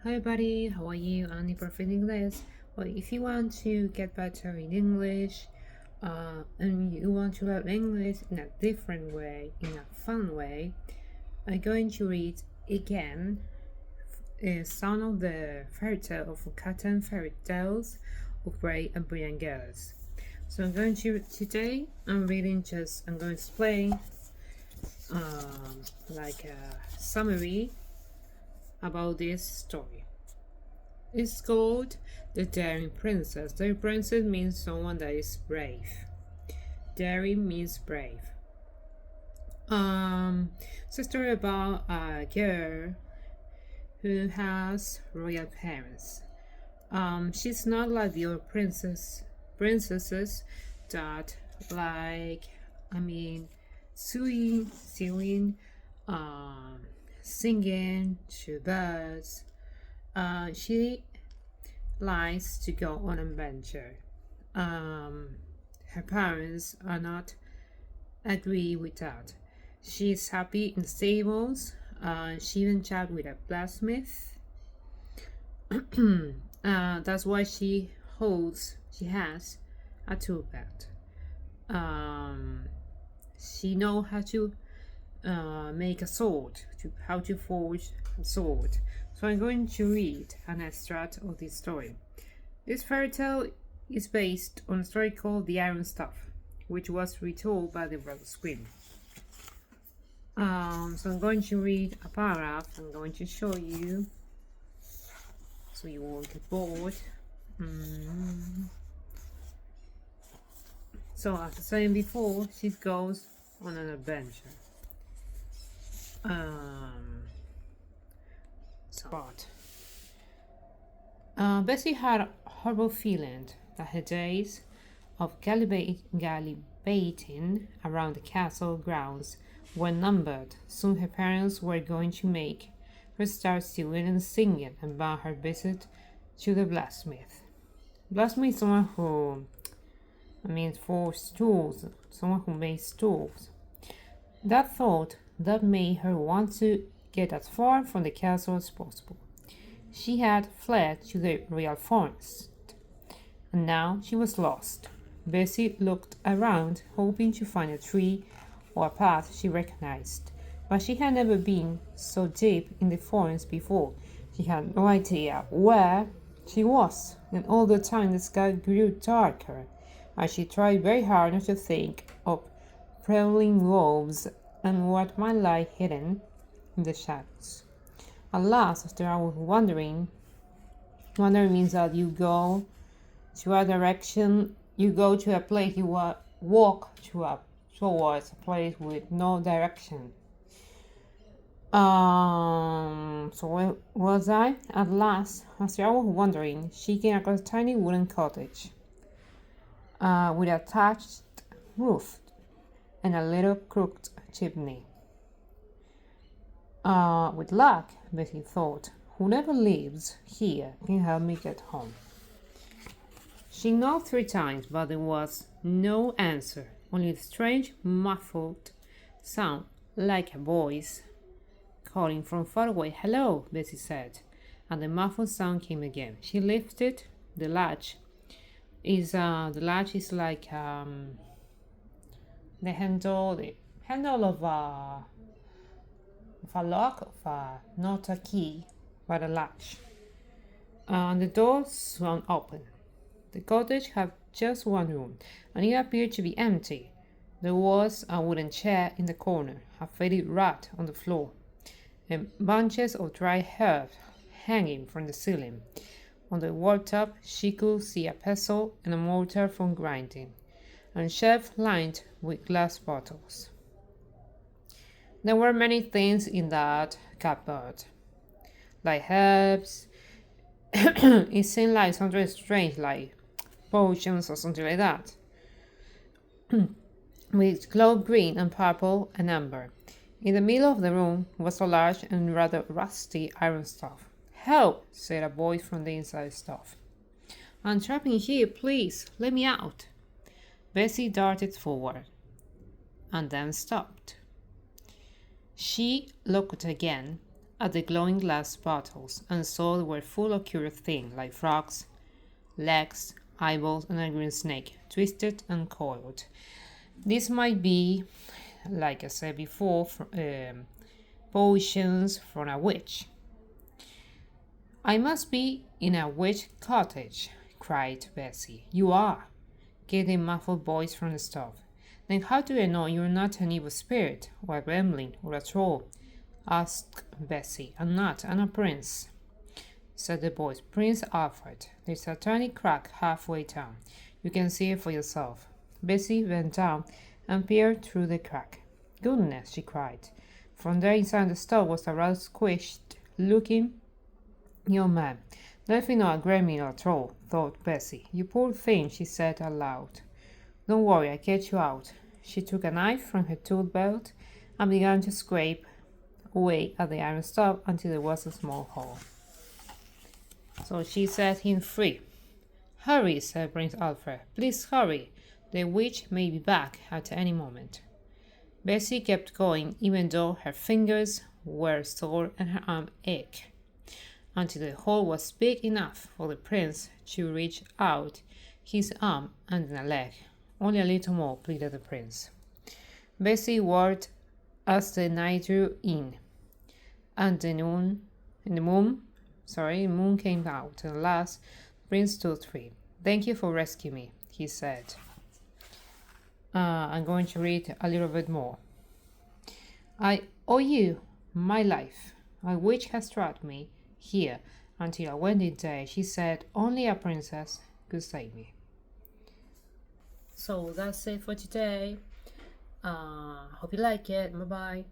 Hi buddy, how are you? Annie Perfect English. Well, if you want to get better in English, and you want to learn English in a different way, in a fun way, I'm going to read again some of the fairy tale of Cotton Fairy Tales of Brave and Brilliant Girls. So I'm reading I'm going to explain like a summary about this story. It's called The Daring Princess. Daring Princess means someone that is brave. Daring means brave. It's a story about a girl who has royal parents. She's not like the other princesses that sewing, singing to birds. She likes to go on adventure. Her parents are not agree with that. She's happy in stables. She even chat with a blacksmith. That's why she has a tool belt. She know how to make a sword, how to forge a sword. So I'm going to read an extract of this story. This fairy tale is based on a story called The Iron Staff, which was retold by the Brothers Grimm. So I'm going to read a paragraph. I'm going to show you, so you won't get bored. So as I was saying before, she goes on an adventure. Bessie had a horrible feeling that her days of gallivanting around the castle grounds were numbered. Soon her parents were going to make her start sewing and singing and ban her visit to the blacksmith. Blacksmith is someone who, for stools, someone who makes tools. That thought that made her want to get as far from the castle as possible. She had fled to the real forest, and now she was lost. Bessie looked around, hoping to find a tree or a path she recognized, but she had never been so deep in the forest before. She had no idea where she was, and all the time the sky grew darker, as she tried very hard not to think of prowling wolves and what might lie hidden in the shadows. At last, after I was wandering means that you go to a direction, you go to a place, you walk towards a place with no direction. So where was I? At last, after I was wandering, she came across a tiny wooden cottage with a thatched roof and a little crooked chimney. With luck, Betty thought, whoever lives here can help me get home. She knocked 3 times, but there was no answer, only a strange, muffled sound, like a voice calling from far away. Hello, Bessie said, and the muffled sound came again. She lifted the latch. The latch is like the handle of a lock, not a key, but a latch. And the door swung open. The cottage had just one room, and it appeared to be empty. There was a wooden chair in the corner, a faded rug on the floor, and bunches of dry herbs hanging from the ceiling. On the wall top, she could see a pestle and a mortar for grinding, and shelf lined with glass bottles. There were many things in that cupboard, like herbs. It seemed like something strange, like potions or something like that, with glowed green and purple and amber. In the middle of the room was a large and rather rusty iron staff. Help, said a voice from the inside staff. I'm trapped in here, please, let me out. Bessie darted forward and then stopped. She looked again at the glowing glass bottles and saw they were full of curious things like frogs, legs, eyeballs, and a green snake, twisted and coiled. This might be, like I said before, potions from a witch. I must be in a witch cottage, cried Bessie. You are, came a muffled voice from the stove. Then how do I know you're not an evil spirit, or a gremlin, or a troll? Asked Bessie. I'm not, I'm a prince, said the voice. Prince Alfred. There's a tiny crack halfway down. You can see it for yourself. Bessie bent down and peered through the crack. Goodness, she cried. From there inside the stove was a rather squished looking young man. Definitely not a gremlin or a troll, thought Bessie. You poor thing, she said aloud. Don't worry, I'll get you out. She took a knife from her tool belt and began to scrape away at the iron stove until there was a small hole. So she set him free. Hurry, said Prince Alfred. Please hurry. The witch may be back at any moment. Bessie kept going, even though her fingers were sore and her arm ached, until the hole was big enough for the prince to reach out his arm and then a leg. Only a little more, pleaded the prince. Bessie worked as the night drew in, and the moon came out, and at last the prince stood free. Thank you for rescuing me, he said. I'm going to read a little bit more. I owe you my life. A witch has trapped me here until a windy day. She said only a princess could save me. So that's it for today. Hope you like it. Bye bye.